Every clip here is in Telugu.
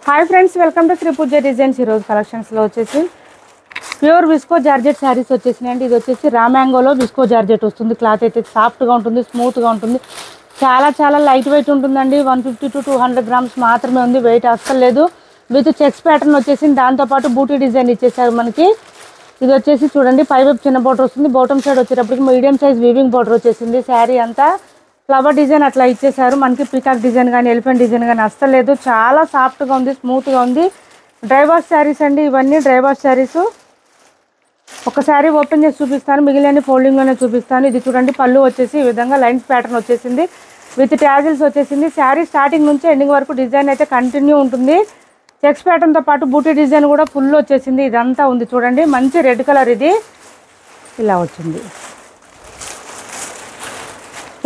Hi friends, welcome to Sri Pooja designs. ఈరోజు కలెక్షన్స్లో వచ్చేసి ప్యూర్ విస్కో జార్జెట్ శారీస్ వచ్చేసినాయండి. ఇది వచ్చేసి రా మ్యాంగోలో విస్కో జార్జెట్ వస్తుంది. క్లాత్ అయితే సాఫ్ట్గా ఉంటుంది, స్మూత్గా ఉంటుంది, చాలా లైట్ వెయిట్ ఉంటుందండి. 150 to 200 గ్రామ్స్ మాత్రమే ఉంది, వెయిట్ అస్సలు లేదు. విత్ చెక్స్ ప్యాటర్న్ వచ్చేసింది, దాంతోపాటు బూటీ డిజైన్ ఇచ్చేసారు మనకి. ఇది వచ్చేసి చూడండి, పై వైపు చిన్న బోర్డర్ వస్తుంది, బాటమ్ సైడ్ వచ్చేటప్పటికి మీడియం సైజ్ వీవింగ్ బోర్డర్ వచ్చేసింది. శారీ అంతా ఫ్లవర్ డిజైన్ అట్లా ఇచ్చేసారు మనకి. పీకాక్ డిజైన్ కానీ ఎలిఫెంట్ డిజైన్ కానీ అస్సలు లేదు, చాలా సాఫ్ట్గా ఉంది, స్మూత్గా ఉంది. డ్రై వాష్ శారీస్ అండి ఇవన్నీ, డ్రై వాష్ శారీస్. ఒక శారీ ఓపెన్ చేసి చూపిస్తాను, మిగిలిన ఫోల్డింగ్లోనే చూపిస్తాను. ఇది చూడండి, పళ్ళు వచ్చేసి ఈ విధంగా లైన్స్ ప్యాటర్న్ వచ్చేసింది, విత్ ట్యాజిల్స్ వచ్చేసింది. శారీ స్టార్టింగ్ నుంచి ఎండింగ్ వరకు డిజైన్ అయితే కంటిన్యూ ఉంటుంది. చెక్స్ ప్యాటర్న్తో పాటు బూటీ డిజైన్ కూడా ఫుల్ వచ్చేసింది. ఇదంతా ఉంది చూడండి, మంచి రెడ్ కలర్, ఇది ఇలా వచ్చింది.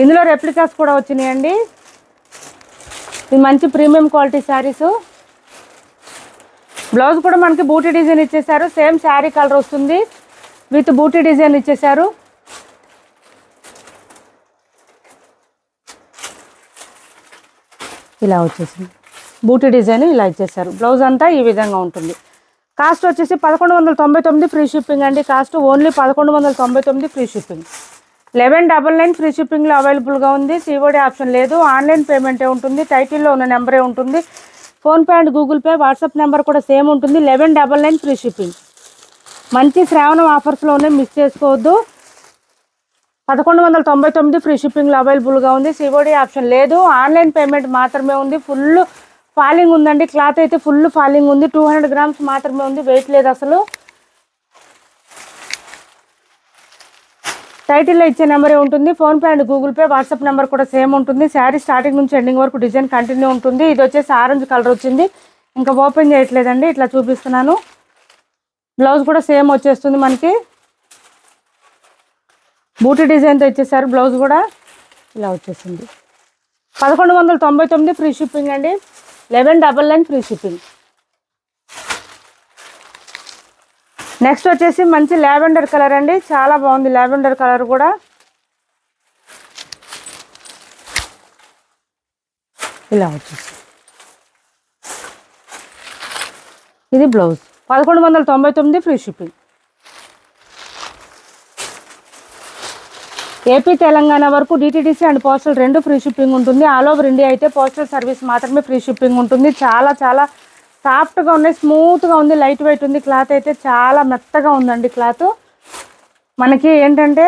ఇందులో రెప్లికాస్ కూడా వచ్చినాయండి. ఇది మంచి ప్రీమియం క్వాలిటీ శారీస్. బ్లౌజ్ కూడా మనకి బూటీ డిజైన్ ఇచ్చేసారు, సేమ్ శారీ కలర్ వస్తుంది, విత్ బూటీ డిజైన్ ఇచ్చేసారు. ఇలా వచ్చేసింది బూటీ డిజైన్, ఇలా ఇచ్చేసారు. బ్లౌజ్ అంతా ఈ విధంగా ఉంటుంది. కాస్ట్ వచ్చేసి 1199 ఫ్రీ షిప్పింగ్ అండి. Cost only 1199 free shipping. 1199 free షిప్పింగ్లో అవైలబుల్గా ఉంది. సిఓడి ఆప్షన్ లేదు, ఆన్లైన్ పేమెంటే ఉంటుంది. టైటిల్లో ఉన్న నెంబరే ఉంటుంది. PhonePe and Google Pay, WhatsApp number కూడా సేమ్ ఉంటుంది. 1199 ఫ్రీ షిప్పింగ్. మంచి శ్రావణం ఆఫర్స్లోనే మిస్ చేసుకోవద్దు. 1199 ఫ్రీ షిప్పింగ్లో అవైలబుల్గా ఉంది. సిఓడి ఆప్షన్ లేదు, ఆన్లైన్ పేమెంట్ మాత్రమే ఉంది. ఫుల్ ఫాలింగ్ ఉందండి, క్లాత్ అయితే ఫుల్ ఫాలింగ్ ఉంది. 200 గ్రామ్స్ మాత్రమే ఉంది, వెయిట్ లేదు అసలు. టైటిల్లో ఇచ్చే నెంబరే ఉంటుంది. PhonePe and Google Pay, WhatsApp number కూడా సేమ్ ఉంటుంది. శారీ స్టార్టింగ్ నుంచి ఎండింగ్ వరకు డిజైన్ కంటిన్యూ ఉంటుంది. ఇది వచ్చేసి ఆరెంజ్ కలర్ వచ్చింది, ఇంకా ఓపెన్ చేయట్లేదండి, ఇట్లా చూపిస్తున్నాను. బ్లౌజ్ కూడా సేమ్ వచ్చేస్తుంది మనకి, బూటీ డిజైన్తో ఇచ్చేసారు. బ్లౌజ్ కూడా ఇలా వచ్చేసింది. 1199 ఫ్రీ షిప్పింగ్ అండి. 1199 ఫ్రీ షిప్పింగ్. నెక్స్ట్ వచ్చేసి మంచి లావెండర్ కలర్ అండి, చాలా బాగుంది లావెండర్ కలర్ కూడా. ఇలా వచ్చేసి ఇది blouse. 1199 free shipping. AP Telangana వరకు డిటిడిసి అండ్ పోస్టల్ రెండు ఫ్రీ షిప్పింగ్ ఉంటుంది. ఆల్ ఓవర్ ఇండియా అయితే పోస్టల్ సర్వీస్ మాత్రమే ఫ్రీ షిప్పింగ్ ఉంటుంది. చాలా సాఫ్ట్గా ఉన్నాయి, స్మూత్గా ఉంది, లైట్ వెయిట్ ఉంది. క్లాత్ అయితే చాలా మెత్తగా ఉందండి. క్లాత్ మనకి ఏంటంటే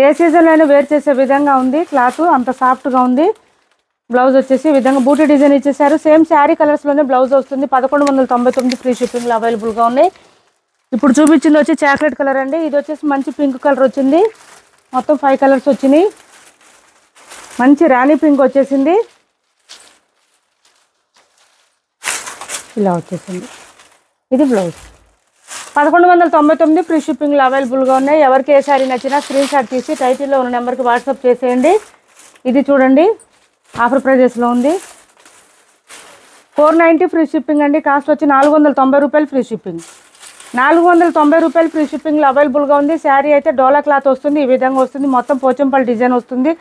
ఏ సీజన్లో అయినా వేర్ చేసే విధంగా ఉంది. క్లాత్ అంత సాఫ్ట్గా ఉంది. బ్లౌజ్ వచ్చేసి ఈ విధంగా బూటీ డిజైన్ ఇచ్చేసారు. సేమ్ శారీ కలర్స్లోనే బ్లౌజ్ వస్తుంది. 1199 ఫ్రీ షిప్పింగ్లో అవైలబుల్గా ఉన్నాయి. ఇప్పుడు చూపించింది వచ్చి చాక్లెట్ కలర్ అండి. ఇది వచ్చేసి మంచి పింక్ కలర్ వచ్చింది. మొత్తం 5 కలర్స్ వచ్చినాయి. మంచి రాణి పింక్ వచ్చేసింది, ఇలా వచ్చేసింది. ఇది బ్లౌజ్. 1199 ఫ్రీ షిప్పింగ్లో అవైలబుల్గా ఉన్నాయి. ఎవరికి ఏ శారీ నచ్చినా స్క్రీన్ షాట్ తీసి టైటిల్లో ఉన్న నెంబర్కి వాట్సాప్ చేసేయండి. ఇది చూడండి, ఆఫర్ ప్రైజెస్లో ఉంది. 490 ఫ్రీ షిప్పింగ్ అండి. కాస్ట్ వచ్చి 490 రూపాయలు ఫ్రీ షిప్పింగ్. 490 రూపాయలు ఫ్రీ షిప్పింగ్లో అవైలబుల్గా ఉంది. శారీ అయితే డోలా క్లాత్ వస్తుంది, ఈ విధంగా వస్తుంది. మొత్తం పోచంపల్లి డిజైన్ వస్తుంది.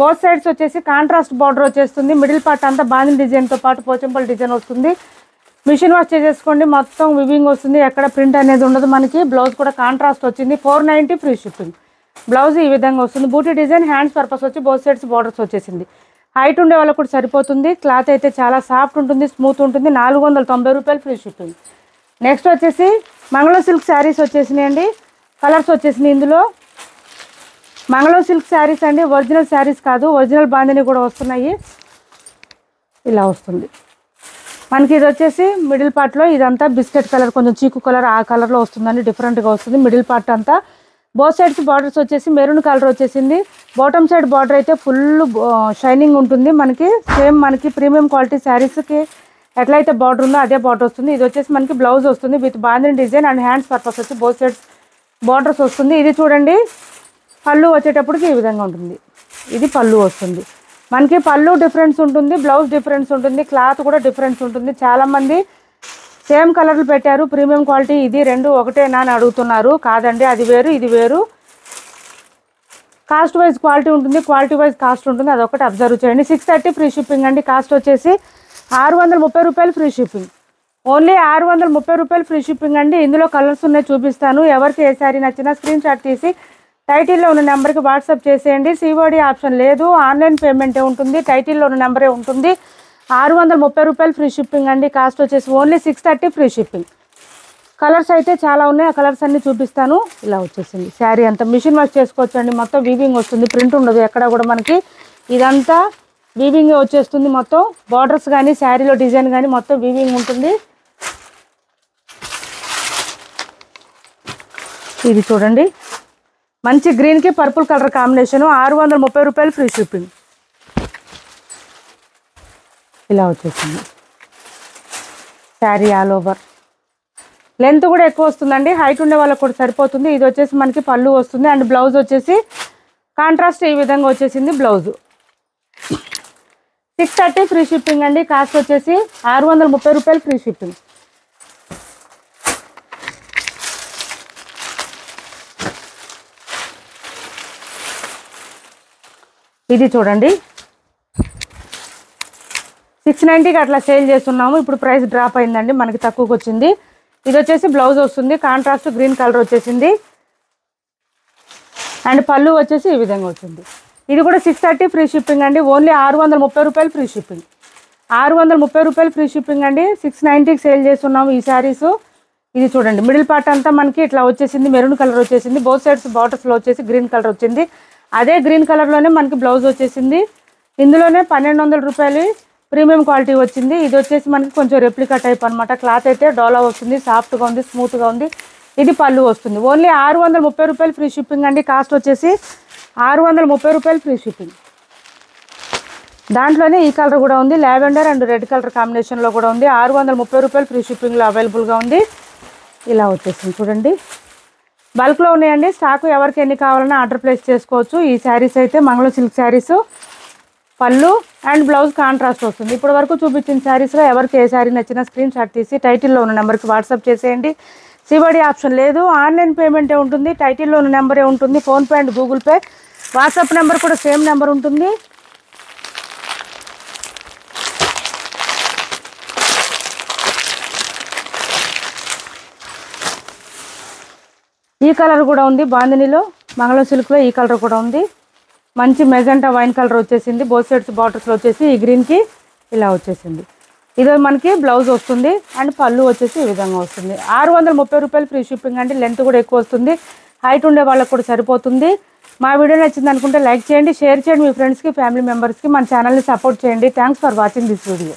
బోత్ సైడ్స్ వచ్చేసి కాంట్రాస్ట్ బార్డర్ వచ్చేస్తుంది. మిడిల్ పార్ట్ అంతా బాందిల్ డిజైన్తో పాటు పోచంపల్లి డిజైన్ వస్తుంది. మిషన్ వాష్ చేసేసుకోండి, మొత్తం వివింగ్ వస్తుంది, ఎక్కడ ప్రింట్ అనేది ఉండదు మనకి. బ్లౌజ్ కూడా కాంట్రాస్ట్ వచ్చింది. 490 ఫ్రీ షిప్పింగ్. బ్లౌజ్ ఈ విధంగా వస్తుంది. బూటీ డిజైన్, హ్యాండ్స్ పర్పస్ వచ్చి బోత్ సైడ్స్ బార్డర్స్ వచ్చేసింది. హైట్ ఉండే వాళ్ళకు కూడా సరిపోతుంది. క్లాత్ అయితే చాలా సాఫ్ట్ ఉంటుంది, స్మూత్ ఉంటుంది. 490 రూపాయలు ఫ్రీ షిప్పింగ్. నెక్స్ట్ వచ్చేసి మంగళం సిల్క్ శారీస్ వచ్చేసినాయండి. కలర్స్ వచ్చేసినాయి ఇందులో. మంగళం సిల్క్ శారీస్ అండి, ఒరిజినల్ శారీస్ కాదు, ఒరిజినల్ బాందిని కూడా వస్తున్నాయి. ఇలా వస్తుంది మనకి. ఇది వచ్చేసి మిడిల్ పార్ట్లో ఇదంతా బిస్కెట్ కలర్, కొంచెం చీకు కలర్, ఆ కలర్లో వస్తుందండి, డిఫరెంట్గా వస్తుంది. మిడిల్ పార్ట్ అంతా బోత్ సైడ్స్ బార్డర్స్ వచ్చేసి మెరూన్ కలర్ వచ్చేసింది. బాటమ్ సైడ్ బార్డర్ అయితే ఫుల్ షైనింగ్ ఉంటుంది మనకి. సేమ్ మనకి ప్రీమియం క్వాలిటీ శారీస్కి ఎట్లయితే బార్డర్ ఉందో అదే బార్డర్ వస్తుంది. ఇది వచ్చేసి మనకి బ్లౌజ్ వస్తుంది, with bandhani design and hands purpose వచ్చి బోత్ సైడ్స్ బార్డర్స్ వస్తుంది. ఇది చూడండి, పళ్ళు వచ్చేటప్పటికి ఈ విధంగా ఉంటుంది. ఇది పళ్ళు వస్తుంది మనకి. పళ్ళు డిఫరెన్స్ ఉంటుంది, బ్లౌజ్ డిఫరెన్స్ ఉంటుంది, క్లాత్ కూడా డిఫరెన్స్ ఉంటుంది. చాలామంది సేమ్ కలర్లు పెట్టారు, ప్రీమియం క్వాలిటీ ఇది రెండు ఒకటేనా అని అడుగుతున్నారు. కాదండి, అది వేరు ఇది వేరు. కాస్ట్ వైజ్ క్వాలిటీ ఉంటుంది, క్వాలిటీ వైజ్ కాస్ట్ ఉంటుంది, అదొకటి అబ్జర్వ్ చేయండి. 630 ఫ్రీ షిప్పింగ్ అండి. కాస్ట్ వచ్చేసి 630 రూపాయలు ఫ్రీ షిప్పింగ్. ఓన్లీ 630 రూపాయలు ఫ్రీ షిప్పింగ్ అండి. ఇందులో కలర్స్ ఉన్నాయి, చూపిస్తాను. ఎవరికి ఏ శారీ నచ్చినా స్క్రీన్ షాట్ తీసి టైటిల్లో ఉన్న నెంబర్కి వాట్సాప్ చేసేయండి. సిఓడి ఆప్షన్ లేదు, ఆన్లైన్ పేమెంటే ఉంటుంది. టైటిల్లో ఉన్న నెంబరే ఉంటుంది. 630 రూపాయలు ఫ్రీ షిప్పింగ్ అండి. కాస్ట్ వచ్చేసి ఓన్లీ 630 ఫ్రీ షిప్పింగ్. కలర్స్ అయితే చాలా ఉన్నాయి, ఆ కలర్స్ అన్నీ చూపిస్తాను. ఇలా వచ్చేసింది శారీ అంతా మిషన్ వర్క్ చేసుకోవచ్చు అండి. మొత్తం వీవింగ్ వస్తుంది, ప్రింట్ ఉండదు ఎక్కడ కూడా మనకి. ఇదంతా వీవింగ్ వచ్చేస్తుంది మొత్తం. బార్డర్స్ కానీ శారీలో డిజైన్ కానీ మొత్తం వీవింగ్ ఉంటుంది. ఇది చూడండి, మంచి గ్రీన్కి పర్పుల్ కలర్ కాంబినేషను. 630 రూపాయలు ఫ్రీ షిప్పింగ్. ఇలా వచ్చేసింది శారీ ఆల్ ఓవర్. లెంత్ కూడా ఎక్కువ వస్తుందండి, హైట్ ఉండే వాళ్ళకి కూడా సరిపోతుంది. ఇది వచ్చేసి మనకి పళ్ళు వస్తుంది అండ్ బ్లౌజ్ వచ్చేసి కాంట్రాస్ట్ ఈ విధంగా వచ్చేసింది బ్లౌజు. 630 ఫ్రీ షిప్పింగ్ అండి. కాస్ట్ వచ్చేసి 630 రూపాయలు ఫ్రీ షిప్పింగ్. ఇది చూడండి, 690కి అట్లా సేల్ చేస్తున్నాము. ఇప్పుడు ప్రైస్ డ్రాప్ అయిందండి, మనకి తక్కువకి వచ్చింది. ఇది వచ్చేసి బ్లౌజ్ వస్తుంది, కాంట్రాస్ట్ గ్రీన్ కలర్ వచ్చేసింది అండ్ పళ్ళు వచ్చేసి ఈ విధంగా వచ్చింది. ఇది కూడా 630 ఫ్రీ షిప్పింగ్ అండి. ఓన్లీ 630 రూపాయలు ఫ్రీ షిప్పింగ్. 630 రూపాయలు ఫ్రీ షిప్పింగ్ అండి. 690కి సేల్ చేస్తున్నాము ఈ శారీస్. ఇది చూడండి, మిడిల్ పార్ట్ అంతా మనకి ఇట్లా వచ్చేసింది, మెరూన్ కలర్ వచ్చేసింది. బోత్ సైడ్స్ బార్డర్స్లో వచ్చేసి గ్రీన్ కలర్ వచ్చింది. అదే గ్రీన్ కలర్లోనే మనకి బ్లౌజ్ వచ్చేసింది. ఇందులోనే 1200 రూపాయలు ప్రీమియం క్వాలిటీ వచ్చింది. ఇది వచ్చేసి మనకి కొంచెం రెప్లికా టైప్ అనమాట. క్లాత్ అయితే డోలా వస్తుంది, సాఫ్ట్గా ఉంది, స్మూత్గా ఉంది. ఇది పళ్ళు వస్తుంది. ఓన్లీ 630 రూపాయలు ఫ్రీ షిప్పింగ్ అండి. కాస్ట్ వచ్చేసి 630 రూపాయలు ఫ్రీ షిప్పింగ్. దాంట్లోనే ఈ కలర్ కూడా ఉంది, లావెండర్ అండ్ రెడ్ కలర్ కాంబినేషన్లో కూడా ఉంది. 630 రూపాయలు ఫ్రీ షిప్పింగ్లో అవైలబుల్గా ఉంది. ఇలా వచ్చేసింది చూడండి, బల్క్లో ఉన్నాయండి. స్టాకు ఎవరికి ఎన్ని కావాలన్నా ఆర్డర్ ప్లేస్ చేసుకోవచ్చు. ఈ శారీస్ అయితే మంగళం సిల్క్ శారీస్. పళ్ళు అండ్ బ్లౌజ్ కాంట్రాస్ట్ వస్తుంది. ఇప్పటి వరకు చూపించిన శారీస్లో ఎవరికి ఏ శారీ నచ్చినా స్క్రీన్ షాట్ తీసి టైటిల్లో ఉన్న నెంబర్కి వాట్సాప్ చేసేయండి. సిబడి ఆప్షన్ లేదు, ఆన్లైన్ పేమెంటే ఉంటుంది. టైటిల్లో ఉన్న నెంబరే ఉంటుంది, PhonePe and Google Pay. WhatsApp number కూడా సేమ్ నెంబర్ ఉంటుంది. ఈ కలర్ కూడా ఉంది, బాందినిలో మంగళం సిల్క్లో ఈ కలర్ కూడా ఉంది. మంచి మెజెంటా వైన్ కలర్ వచ్చేసింది. బోత్ సైడ్స్ బార్డర్స్లో వచ్చేసి ఈ గ్రీన్కి ఇలా వచ్చేసింది. ఇది మనకి బ్లౌజ్ వస్తుంది అండ్ పళ్ళు వచ్చేసి ఈ విధంగా వస్తుంది. 630 రూపాయలు ఫ్రీ షిప్పింగ్ అండి. లెంత్ కూడా ఎక్కువ వస్తుంది, హైట్ ఉండే వాళ్ళకి కూడా సరిపోతుంది. మా వీడియో నచ్చింది అనుకుంటే లైక్ చేయండి, షేర్ చేయండి మీ ఫ్రెండ్స్కి, ఫ్యామిలీ మెంబర్స్కి. మన ఛానల్ని సపోర్ట్ చేయండి. Thanks for watching this video.